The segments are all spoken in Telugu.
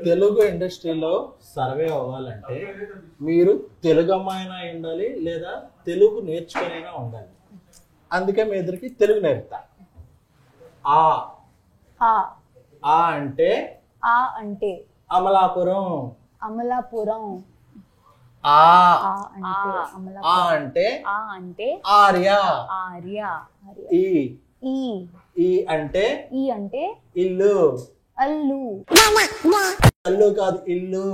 తెలుగు ఇండస్ట్రీలో సర్వే అవ్వాలంటే మీరు తెలుగు అమ్మాయినా ఉండాలి లేదా తెలుగు నేర్చుకునైనా ఉండాలి. అందుకే మీ ఇద్దరికి తెలుగు నేర్పుతా. ఆ ఆ ఆ అంటే ఆ అంటే అమలాపురం. అమలాపురం. ఆ ఆ అంటే అమలాపురం. ఆ అంటే ఆ అంటే ఆర్య. ఆర్య. ఈ ఈ ఈ అంటే ఈ అంటే ఇల్లు. అల్లు. అల్లు కాదు, ఇల్లు.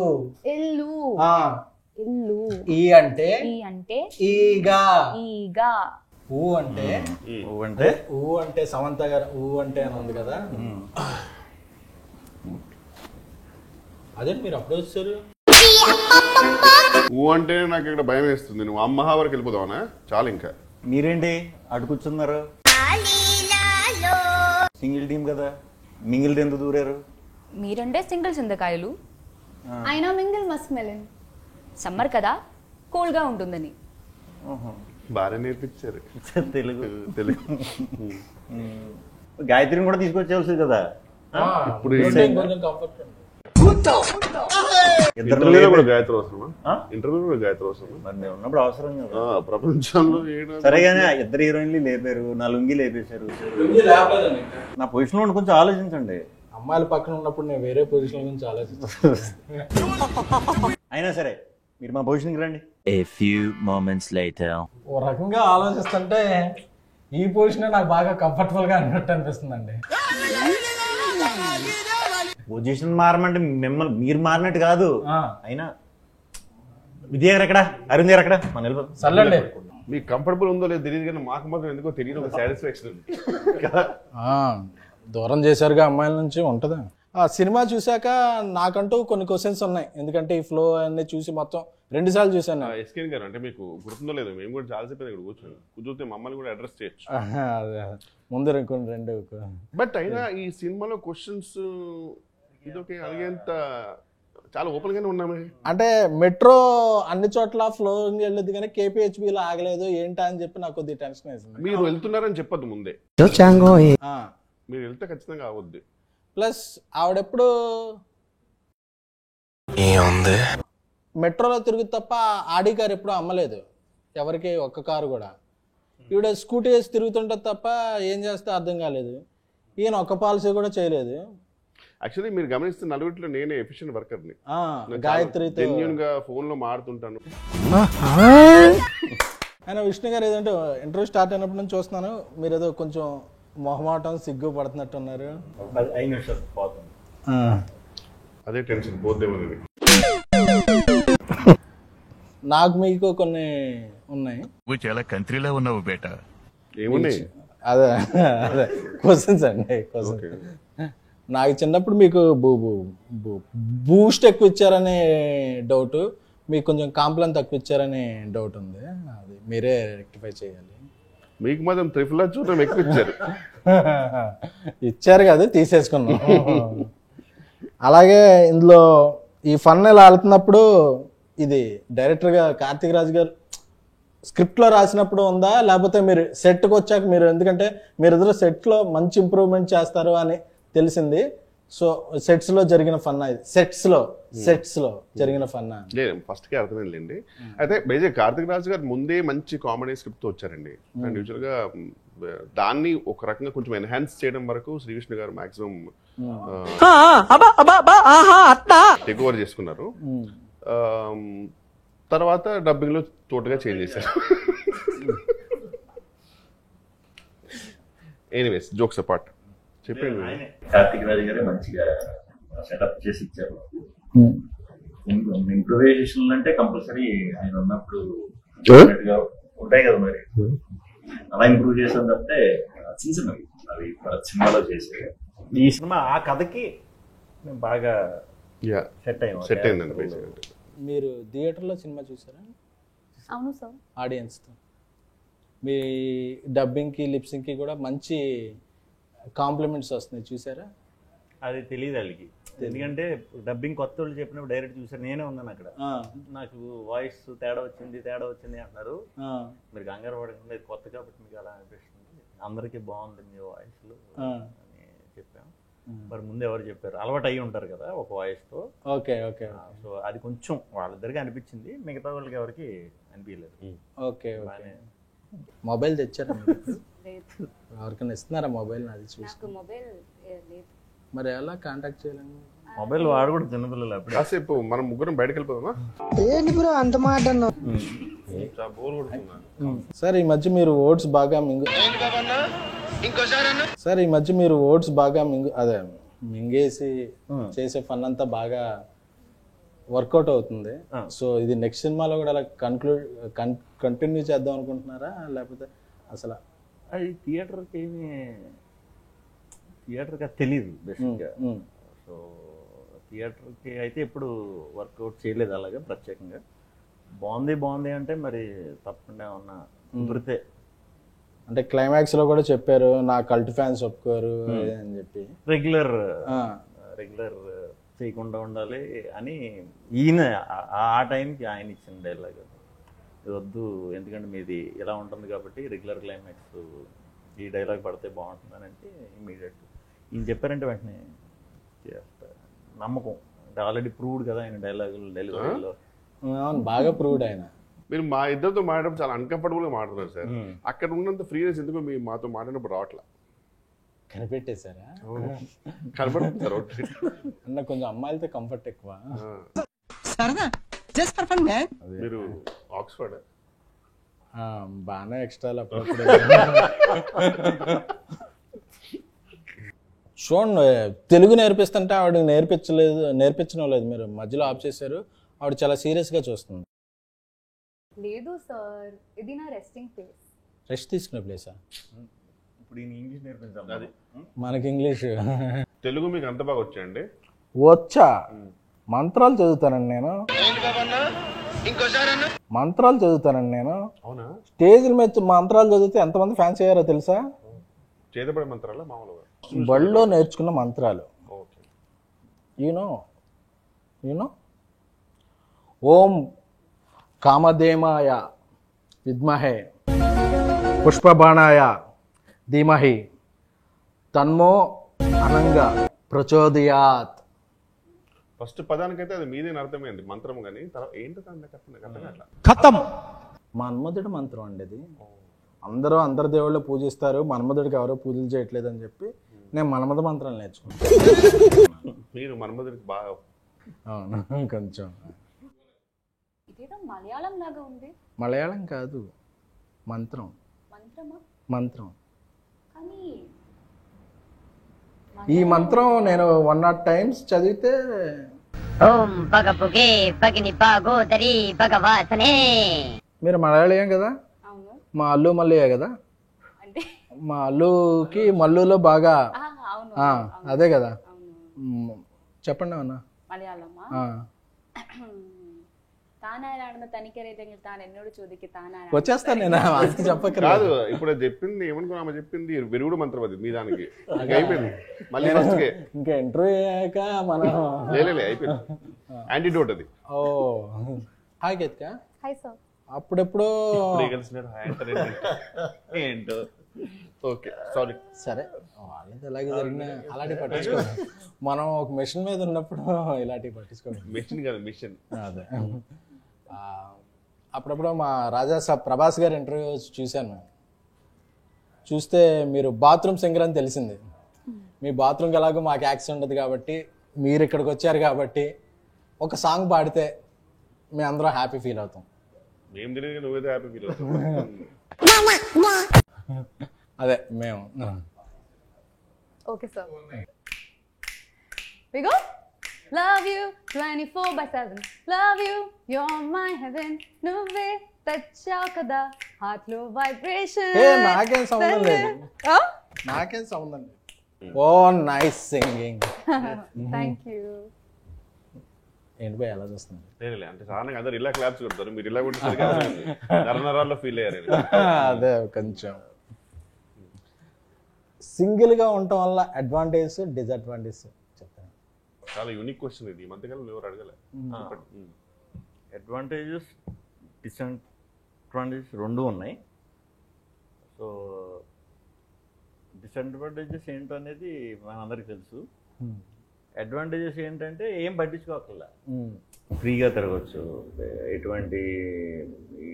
ఇల్లు. ఆ ఇల్లు. ఈ అంటే ఈ అంటే ఈగా. ఈగా. ఊ అంటే ఊ అంటే సమంత గారు ఊ అంటే అని ఉంది కదా, అదే మీరు అప్పుడు వచ్చారు. ఊ అంటే నాకు ఇక్కడ భయం వేస్తుంది. నువ్వు అమ్మ వరకు వెళ్ళిపోదావనా? చాలు ఇంకా. మీరేంటి అటు కూర్చున్నారు? సింగిల్ టీం కదా, మింగిల్ ఎందుకు దూరారు? మీరంటే సింగిల్ చింతకాయలు, అయినా మింగిల్ మస్క్ మెలన్. సమ్మర్ కదా కూల్గా ఉంటుందని. బాగా నేర్పించారు తెలుగు. తెలుగు. గాయత్రిని కూడా తీసుకొచ్చేవాల్సింది కదా. ఇప్పుడు కొంచెం కంఫర్ట్ ఉంది. ఇంటర్వ్యూలో కూడా గాయత్రి అవసరమా? ఇంటర్వ్యూలో కూడా గాయత్రి అవసరమా? మరి నేను ఉన్నప్పుడు అవసరం కదా. ప్రపంచంలో సరేగానే ఇద్దరు హీరోయిన్లు లేపారు, నా లుంగి లేపేశారు. నా పొజిషన్ లో కొంచెం ఆలోచించండి. అమ్మాయిల పక్కన ఉన్నప్పుడు నేను వేరే పొజిషన్ గురించి ఆలోచిస్తాను. అయినా సరే మీరు మా పొజిషన్కి రండి. A few moments later. ఓ రకంగా ఆలోచిస్తుంటే ఈ పొజిషన్ నాకు బాగా కంఫర్టబుల్ గా అన్నట్టు అనిపిస్తుందండి. పొజిషన్ మారమంటే మిమ్మల్ని మీరు మారినట్టు కాదు. అయినా విద్య గారు ఎక్కడ, అరుణ్ గారు ఎక్కడ? మన వెళ్ళిపోతాం. సర్లేండి. మీకు కంఫర్టబుల్ ఉందో లేదు తెలియదు కానీ మాకు మాత్రం ఎందుకో తెలియదు ఒక సాటిస్ఫాక్షన్ ఉంది కదా. దూరం చేశారుగా అమ్మాయిల నుంచి ఉంటుందా. ఆ సినిమా చూశాక నాకంటూ కొన్ని క్వశ్చన్స్ ఉన్నాయి, ఎందుకంటే ఈ ఫ్లో అన్ని చూసి మొత్తం 2 సార్లు చూశాను. ఎస్కేన్ గారు అంటే మీకు గుర్తుందో లేదు, మేము కూడా చాలాసేపు ఇక్కడ కూర్చొని కుదిరితే మమ్మల్ని కూడా అడ్రస్ చేయొచ్చు. ముందు కొన్ని 2. బట్ అయినా ఈ సినిమాలో క్వశ్చన్స్ ఇదొకే అడిగేంత చాలా ఓపెన్ గానే ఉన్నామే. అంటే మెట్రో అన్ని చోట్ల ఫ్లోయింగ్ వెళ్ళదు కానీ కేపీహెచ్బిలో ఆగలేదు ఏంటా అని చెప్పి నాకు కొద్దిగా టెన్షన్ వేసింది. మీరు వెళ్తున్నారని చెప్పద్దు ముందే, మీరు వెళ్తే ఖచ్చితంగా అవద్దు. ప్లస్ ఆవిడెప్పుడు మెట్రోలో తిరుగు తప్ప ఆడి కారు ఎప్పుడు అమ్మలేదు ఎవరికి, ఒక్క కారు కూడా. ఈవిడ స్కూటీ వేసి తిరుగుతుంటుంది తప్ప ఏం చేస్తే అర్థం కాలేదు. ఈయన ఒక్క పాలసీ కూడా చేయలేదు. యాక్చువల్లీ మీరు గమనిస్తే నలుగురిలో నేనే ఎఫిషియెంట్ వర్కర్ని. గాయత్రితో జెన్యూన్ గా ఫోన్ లో మాడుతుంటాను. ఆయన విష్ణు గారు ఏదంటే ఇంటర్వ్యూ స్టార్ట్ అయినప్పటి నుంచి చూస్తున్నాను, మీరు ఏదో కొంచెం మొహమాటం సిగ్గు పడుతున్నట్టున్నారు. అదే టెన్షన్ పోద్దేమో. నాకు మీకు కొన్ని ఉన్నాయి. చాలా కంట్రీలో ఉన్నావు బేటా. ఏమున్నాయి? అదే అదే క్వశ్చన్స్ అండి. క్వశ్చన్ నాకు చిన్నప్పుడు మీకు బూస్ట్ ఎక్కువ ఇచ్చారనే డౌట్, మీకు కొంచెం కాంప్లైన్ తక్కువ ఇచ్చారనే డౌట్ ఉంది. అది మీరే రెక్టిఫై చేయాలి. మీకు మాత్రం త్రిఫుల్ చూడడం ఎక్కువ ఇచ్చారు. ఇచ్చారు కదా, తీసేసుకున్నాం. అలాగే ఇందులో ఈ ఫన్ ఇలా వెళ్తున్నప్పుడు ఇది డైరెక్టర్గా కార్తీక్ రాజ్ గారు స్క్రిప్ట్లో రాసినప్పుడు ఉందా, లేకపోతే మీరు సెట్కి వచ్చాక మీరు, ఎందుకంటే మీరిద్దరు సెట్లో మంచి ఇంప్రూవ్మెంట్ చేస్తారు అని తెలిసింది. సో సెట్స్లో జరిగిన ఫన్నా ఇది? సెట్స్లో జరిగిన ఫన్నా? లేదు, ఫస్ట్కే అర్థమైందండి. అయితే బేసిక్ కార్తీక్ రాజ్ గారు ముందే మంచి కామెడీ స్క్రిప్ట్తో వచ్చారండి. అండ్ యూజువల్గా దాన్ని ఒక రకంగా కొంచెం ఎన్హాన్స్ చేయడం వరకు శ్రీకృష్ణ గారు మాక్సిమం టేక్ ఓవర్ చేసుకున్నారు. తర్వాత డబ్బింగ్ లో తోటగా చేంజ్ చేశారు. ఎనీవేస్ జోక్స్ అపార్ట్ చెప్పండి. కార్తీక్ రాజ్ గారే మంచిగా సెటప్ చేసి ఇచ్చారు. ఇంప్రూవైజేషన్ అంటే కంపల్సరీ ఆయన ఉన్నప్పుడు ఉంటాయి కదా, మరి అలా ఇంప్రూవ్ చేసాం తప్పితే చిన్నవి అవి సినిమాలో చేసే. ఈ సినిమా ఆ కథకి బాగా సెట్ అయిందండి. మీరు థియేటర్లో సినిమా చూసారా? అవును సార్. ఆడియన్స్తో మీ డబ్బింగ్కి లిప్సింగ్కి కూడా మంచి కాంప్లిమెంట్స్ వస్తున్నాయి, చూసారా? అది తెలియదు వాళ్ళకి, ఎందుకంటే డబ్బింగ్ కొత్త వాళ్ళు చెప్పినప్పుడు డైరెక్ట్ చూసారు. నేనే ఉన్నాను అక్కడ. నాకు వాయిస్ తేడా వచ్చింది అంటున్నారు. మీరు కంగారు పడకుండా, ఇది కొత్త కాబట్టి మీకు అలా అనిపిస్తుంది, అందరికీ బాగుంది మీ వాయిస్లు అని చెప్పాం. మరి ముందు ఎవరు చెప్పారు, అలవాటు అయ్యి ఉంటారు కదా ఒక వాయిస్తో. ఓకే ఓకే సో అది కొంచెం వాళ్ళిద్దరికి అనిపించింది, మిగతా వాళ్ళకి ఎవరికి అనిపించలేదు. Okay okay. బాగానే. మొబైల్ తెచ్చారా మీరు? లేదు, ఎవరికైనా ఇస్తున్నారా మొబైల్? అది చూసి నాకు మొబైల్ లేదు. మరి ఎలా కాంటాక్ట్ చేయాలండి? మొబైల్ వాడు కూడా చిన్నపిల్లలు అప్పుడు. కాసేపు మనం ముగ్గురం బయటకు వెళ్ళిపోదామా? చాలా బోర్ కొడుతున్నా. సార్ ఈ మధ్య మీరు ఓట్స్ బాగా సార్ ఈ మధ్య మీరు ఓట్స్ బాగా అదే మింగేసి చేసే ఫన్ అంతా బాగా వర్కౌట్ అవుతుంది. సో ఇది నెక్స్ట్ సినిమాలో కూడా అలా కంటిన్యూ చేద్దాం అనుకుంటున్నారా, లేకపోతే అసలు? అది థియేటర్కి తెలియదు బేసిక్గా. సో థియేటర్కి అయితే ఎప్పుడు వర్కౌట్ చేయలేదు అలాగే ప్రత్యేకంగా. బాగుంది అంటే మరి తప్పకుండా ఏమన్నా కుదిరితే. అంటే క్లైమాక్స్ లో కూడా చెప్పారు నా కల్ట్ ఫ్యాన్స్ ఒప్పుకోరు అని చెప్పి. రెగ్యులర్ చేయకుండా ఉండాలి అని ఈయన ఆ టైంకి ఆయన ఇచ్చిన డైలాగ్. ఇది వద్దు, ఎందుకంటే మీది ఇలా ఉంటుంది కాబట్టి రెగ్యులర్ క్లైమాక్స్ ఈ డైలాగ్ పడితే బాగుంటుందని అంటే ఇమీడియట్ ఈయన చెప్పారంటే వెంటనే చేస్తా. నమ్మకం అంటే ఆల్రెడీ ప్రూవ్డ్ కదా ఆయన డైలాగులు డెలివరీలో. బాగా ప్రూవ్డ్ ఆయన. మీరు మా ఇద్దరితో మాట్లాడడం చాలా అన్కంఫర్టబుల్ గా మాట్లాడుతున్నారు సార్. అక్కడ ఉన్నంత ఫ్రీనెస్ ఎందుకు మీ మాతో మాట్లాడినప్పుడు రావట్లా? కనిపెట్టేశారా? కనపడుతుంది సార్. అన్న కొంచెం అమ్మాయిలతో కంఫర్ట్ ఎక్కువ. మీరు ఆక్స్ఫర్డ్ బాగానే ఎక్స్ట్రా అప్పుడప్పుడు. చూడండి, తెలుగు నేర్పిస్తుంటే ఆవిడ నేర్పించడం లేదు, మీరు మధ్యలో ఆఫ్ చేశారు. ఆవిడ చాలా సీరియస్గా చూస్తుంది. లేదు సార్, ఇది నా రెస్టింగ్ ప్లేస్. రెస్ట్ తీసుకునే ప్లేసా? ఇప్పుడు ఈయన ఇంగ్లీష్ నేర్పించాలి. అది మనకి ఇంగ్లీష్ తెలుగు మీకు అంత బాగా వచ్చాయండి? వచ్చా, మంత్రాలు చదువుతానండి నేను. మంత్రాలు చదువుతానండి నేను. అవునా? స్టేజ్ల మీద మంత్రాలు చదివితే ఎంతమంది ఫ్యాన్స్ అయ్యారో తెలుసా? చేతపడే మంత్రాలు మామూలుగా బడిలో నేర్చుకున్న మంత్రాలు. ఓకే. యూనో ఓం కామధేమాయ విద్మహే పుష్పబాణాయ ధీమహి తన్మో అనంగా ప్రచోదయాత్. ఫస్ట్ పదానికైతే అది మీదే అర్థమైంది మంత్రం, కానీ ఏంటో అట్లా ఖతం. మన్మధుడి మంత్రం అండి అది. అందరు దేవుళ్ళు పూజిస్తారు, మన్మధుడికి ఎవరో పూజలు చేయట్లేదు అని చెప్పి నేను మన్మధ మంత్రాలు నేర్చుకున్నాను. మీరు మన్మధుడికి బాగా. అవును, కొంచెం. ఇదేదో మలయాళం లాగా ఉంది. మలయాళం కాదు, మంత్రం. మంత్రమా? మంత్రం. కానీ ఈ మంత్రం నేను 100 times చదివితే. ఓం పగపుగే పగిని పాగోదరి భగవాసనే. మీరు మలయాళీయం కదా? అవును. మా అల్లు మల్లయ్య కదా? అంటే మా అల్లుకి మల్లులో బాగా. అవును, అదే కదా. అవును. చెప్పండి అన్న. మలయాళమా? తానారాయణ తనిఖీ తానెన్నోడు చూదికి తానారాయణ. వచ్చేస్తాను నేను, అందుకు చెప్పక్కర్లేదు. కాదు, ఇప్పుడు చెప్పింది ఏమనుకున్నా చెప్పింది విరుగుడు మంత్రం అది మీ దానికి. అయిపోయింది మళ్ళీ ఫస్ట్కే. ఇంకా ఇంటర్వ్యూ అయ్యాక మనం అయిపోయింది. యాంటీడోట్ అది. Oh hi Geetika. Hi sir. అప్పుడెప్పుడు ఏంటో. Okay, sorry. సరే, వాళ్ళది ఎలాగే జరిగినా అలాంటివి పట్టించుకోండి. మనం ఒక మిషన్ మీద ఉన్నప్పుడు ఇలాంటివి పట్టించుకోండి. మిషన్ కాదు, మిషన్. అదే. అప్పుడప్పుడు మా రాజా సాబ్ ప్రభాస్ గారి ఇంటర్వ్యూ చూశాను మేము. చూస్తే మీరు బాత్రూమ్ సింగర్ అని తెలిసింది. మీ బాత్రూమ్కి ఎలాగో మాకు యాక్సెస్ ఉండదు కాబట్టి, మీరు ఇక్కడికి వచ్చారు కాబట్టి ఒక సాంగ్ పాడితే మేము అందరం హ్యాపీ ఫీల్ అవుతాం. మేము తెలియదు, నువ్వేదో హ్యాపీ ఫీల్ అవుతావు. అదే మేము. Okay sir. We go. Love you 24/7. Love you, you're my heaven. నువ్వే తెచ్చావు కదా హార్ట్ లో వైబ్రేషన్. నాకేం సంబంధం లేదు, నాకేం సంబంధం లేదు. ఓ నైస్ సింగింగ్. Thank you. ఏంటి పోయి ఎలా చూస్తుంది? లేదు అంటే సాధారణంగా అందరు ఇలా క్లాప్స్ కొడతారు, మీరు ఇలా కొట్టేసరికి నరనరాల్లో ఫీల్ అయ్యారు. అదే కొంచెం సింగిల్గా ఉండటం వల్ల అడ్వాంటేజ్ డిసడ్వాంటేజ్ చెప్తాను. చాలా యూనిక్ క్వశ్చన్ ఇది, ఈ మధ్యకాలంలో ఎవరు అడగలే. అడ్వాంటేజెస్ డిసడ్వాంటేజెస్ రెండు ఉన్నాయి. సో డిసడ్వాంటేజెస్ ఏంటనేది మనందరికీ తెలుసు. అడ్వాంటేజెస్ ఏంటంటే ఏం పట్టించుకోకల్లా, ఫ్రీగా తిరగచ్చు, ఎటువంటి ఈ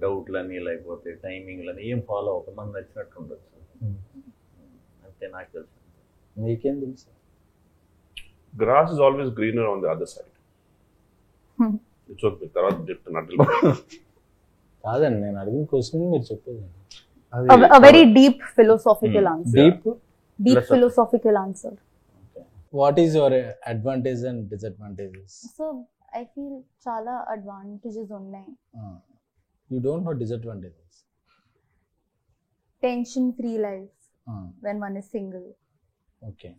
డౌట్లని లేకపోతే టైమింగ్లని ఏం ఫాలో అవ్వక మనకు నచ్చినట్టు ఉండొచ్చు. అంతే నాకు తెలుసు. మీకేం తెలుసు? Grass is always greener on the other side. It's okay. తర్వాత చెప్తున్నట్టు కాదండి, నేను అడిగిన క్వశ్చన్ మీరు చెప్పేది. A very deep philosophical answer. Deep philosophical answer. What is your advantage and disadvantages? So I feel chala advantages unnai. You don't know disadvantages. Tension free life when one is single. Okay.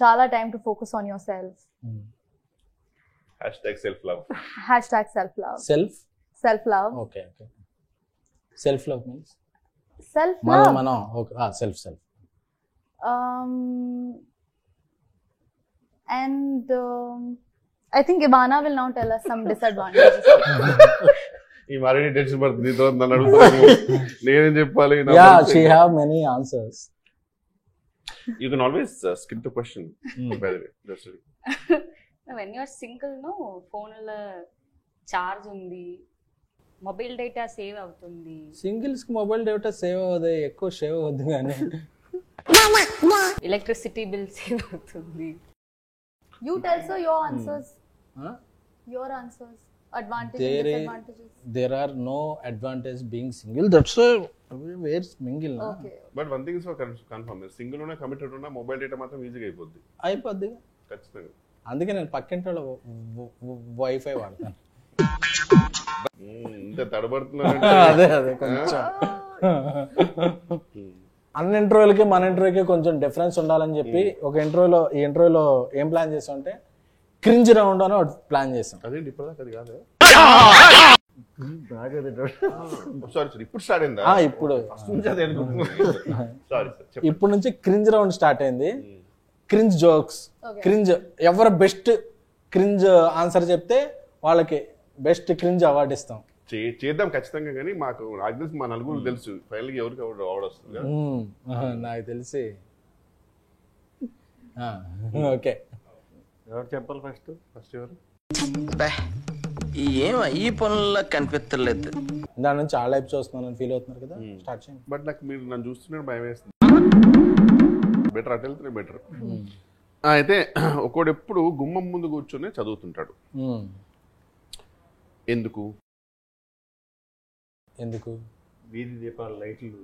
Chala time to focus on yourself. hashtag self love. Hashtag self love. Self love. Okay. Self love means Self love. మనం okay. Self. And I think Ivana will now tell us some disadvantages. ఈ మరీ టెన్షన్ పడుతుంది, నీతో నన్ను అడుగుతాను, నేనేం చెప్పాలి? Yeah, she have many answers. You can always skip the question, by the way. That's it. When you're single no ఫోన్లో చార్జ్ ఉంది, మొబైల్ డేటా సేవ్ అవుతుంది. సింగిల్స్ కి మొబైల్ డేటా సేవ్ అవ్వదు, ఎక్కువ సేవ్ అవ్వద్దు కానీ ఎలక్ట్రిసిటీ బిల్ సేవ్ అవుతుంది. You tell sir your answers. Your answers. Advantages, disadvantages. There are no advantage being single. That's where single na. Okay. But one thing is for confirm, single ఉన్నా కమిటెడ్ ఉన్నా మొబైల్ డేటా మాత్రం ఈజీగా అయిపోద్ది. ఖచ్చితంగా. అందుకే నేను పక్కింటి వాళ్ళ వైఫై వాడతాను. ఇంత తడబడుతున్నాను. అదే కొంచెం అన్ని ఇంటర్వ్యూలకి మన ఇంటర్వ్యూకి కొంచెం డిఫరెన్స్ ఉండాలని చెప్పి ఈ ఇంటర్వ్యూలో ఏం ప్లాన్ చేసాం అంటే క్రింజ్ రౌండ్ అని ఒకటి ప్లాన్ చేసాం. అదేంటి ఇప్పటిదాకా అది కాదు. సారీ ఇప్పుడు స్టార్ట్ అయిందా? ఇప్పుడు నుంచి క్రింజ్ రౌండ్ స్టార్ట్ అయింది. క్రింజ్ జోక్స్, క్రింజ్ ఎవరు బెస్ట్ క్రింజ్ ఆన్సర్ చెప్తే వాళ్ళకి బెస్ట్ క్రింజ్ అవార్డు ఇస్తాం. చేద్దాం ఖచ్చితంగా, కానీ మాకు నాకు తెలిసి మా నలుగురు తెలుసు ఫైనల్ గా ఎవరికి అవార్డు వస్తుంది. నాకు తెలిసి ఓకే. ఎవరు చెప్పాలి? ఫస్ట్ ఎవరు? ఏం ఈ పనుల్లో కనిపించలేదు. దాని నుంచి చాలా లైఫ్ చూస్తున్నాను ఫీల్ అవుతున్నారు కదా, స్టార్ట్ చేయండి. బట్ నాకు మీరు నన్ను చూస్తున్నట్టు భయం వేస్తుంది. బెటర్ అటు వెళ్తే బెటర్. అయితే ఒకడు ఎప్పుడు గుమ్మం ముందు కూర్చొని చదువుతుంటాడు. ఎందుకు? వీధి దీపాల లైట్లు